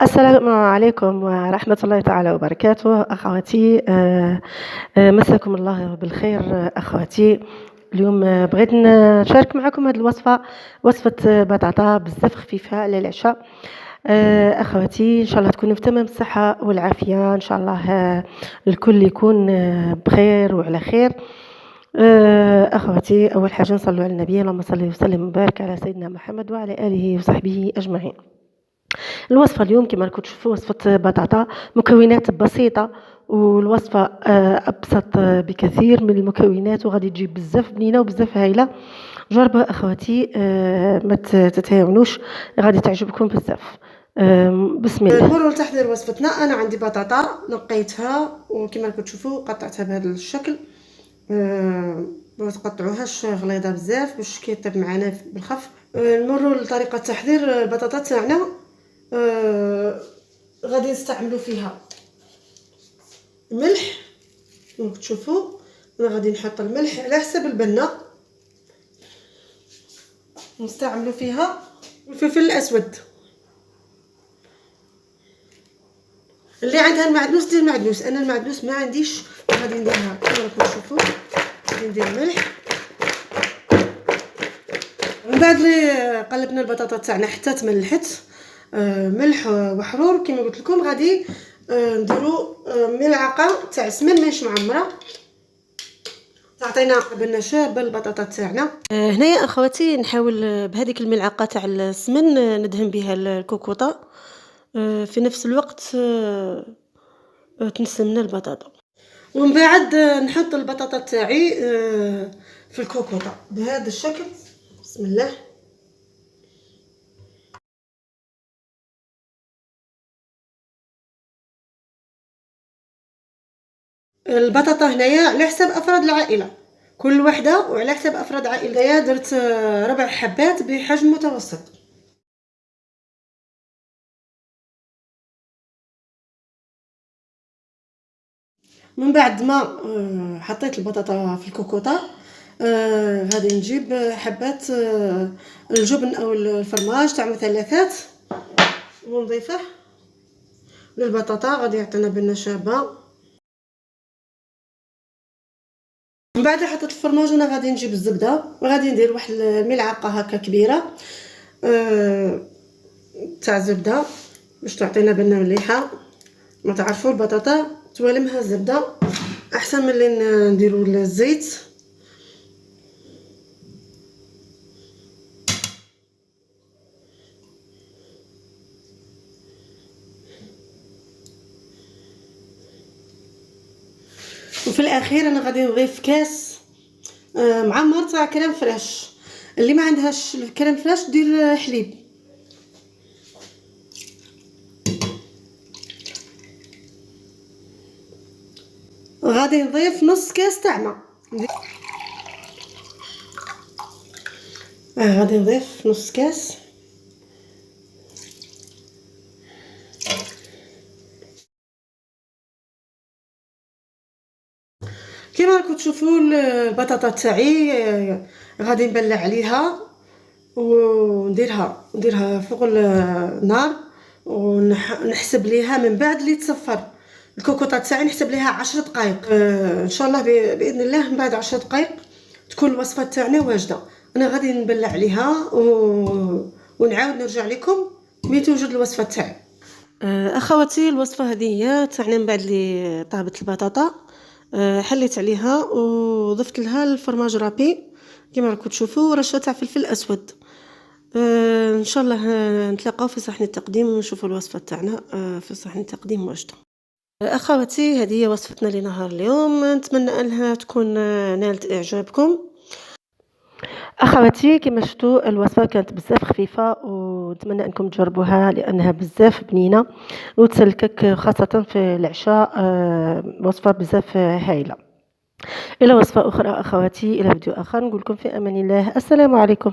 السلام عليكم ورحمة الله تعالى وبركاته أخواتي. مساكم الله بالخير. أخواتي، اليوم بغيت نشارك معكم هذه الوصفة، وصفة بطاطا بزاف خفيفة على العشاء. أخواتي، إن شاء الله تكونوا في تمام الصحة والعافية، إن شاء الله الكل يكون بخير وعلى خير. أخواتي، أول حاجة نصلوا على النبي، اللهم صل وسلم وبارك على سيدنا محمد وعلى آله وصحبه أجمعين. الوصفة اليوم كما راكم تشوفوا وصفة بطاطا، مكونات بسيطة، والوصفة أبسط بكثير من المكونات، وغادي تجيب بزاف بنينة وبزاف هايلة. جربوها أخواتي، ما تتهاونوش، غادي تعجبكم بزاف. بسم الله. نمروا لتحضير وصفتنا. أنا عندي بطاطا نقيتها، وكما راكم تشوفوا قطعتها بهذا الشكل. ما تقطعوهاش غليظة بزاف باش كيطيب معنا بالخف. نمروا لطريقة تحضير البطاطا تاعنا. غادي نستعملوا فيها ملح، كما تشوفوا انا غادي نحط الملح على حسب البنه. نستعملوا فيها الفلفل الاسود، اللي عندها المعدنوس دير المعدنوس، انا المعدنوس ما عنديش، غادي نديرها كما راكم تشوفوا. غادي ندير الملح. من بعد لي قلبنا البطاطا تاعنا حتى تملحت، ملح وحرور كما قلت لكم. غادي نديروا ملعقه تاع سمن ماشي معمره، تعطينا بنه شابه البطاطا تاعنا. هنايا اخواتي نحاول بهذيك الملعقه تاع السمن ندهن بها الكوكوطه، في نفس الوقت تنسمنا البطاطا. ومن بعد نحط البطاطا تاعي في الكوكوطه بهذا الشكل. بسم الله. البطاطا هنايا على حسب افراد العائله، كل وحده وعلى حسب افراد عائلتها. درت 4 حبات بحجم متوسط. من بعد ما حطيت البطاطا في الكوكوطه، غادي نجيب حبات الجبن او الفرماج تاع مثلثات ونضيفه للبطاطا، غادي يعطينا بنه شابه. من بعد حطيت الفرماج، انا غادي نجيب الزبده وغادي ندير واحد الملعقه هكا كبيره تاع زبده باش تعطينا بنه مليحه. ما تعرفوا البطاطا توالمها الزبده احسن من اللي نديروا الزيت. وفي الاخير انا غادي نضيف كاس معمر تاع كريم فريش. اللي ما عندهاش الكريم فريش دير حليب. غادي نضيف نص كاس تاع ماء. غادي نضيف نص كاس. كما راكم تشوفوا البطاطا تاعي غادي نبلع عليها ونديرها فوق النار، ونحسب ليها من بعد اللي تصفر الكوكوطه تاعي، نحسب ليها 10 دقائق. ان شاء الله باذن الله من بعد 10 دقائق تكون الوصفه تاعنا واجده. انا غادي نبلع عليها ونعاود نرجع لكم ملي توجد الوصفه تاعي. اخواتي، الوصفه هذه هي تاعنا. من بعد اللي طابت البطاطا حليت عليها وضفت لها الفرماج رابي كما راكم تشوفوا، ورشه تاع فلفل اسود. ان شاء الله نتلاقاو في صحن التقديم ونشوفوا الوصفه تاعنا في صحن التقديم واجده. اخواتي، هذه هي وصفتنا لنهار اليوم، نتمنى انها تكون نالت اعجابكم. اخواتي، كما شفتوا الوصفه كانت بزاف خفيفه، ونتمنى انكم تجربوها لانها بزاف بنينه وتسلكك خاصه في العشاء. وصفه بزاف هايله. الى وصفه اخرى اخواتي، الى فيديو اخر، نقول لكم في امان الله. السلام عليكم.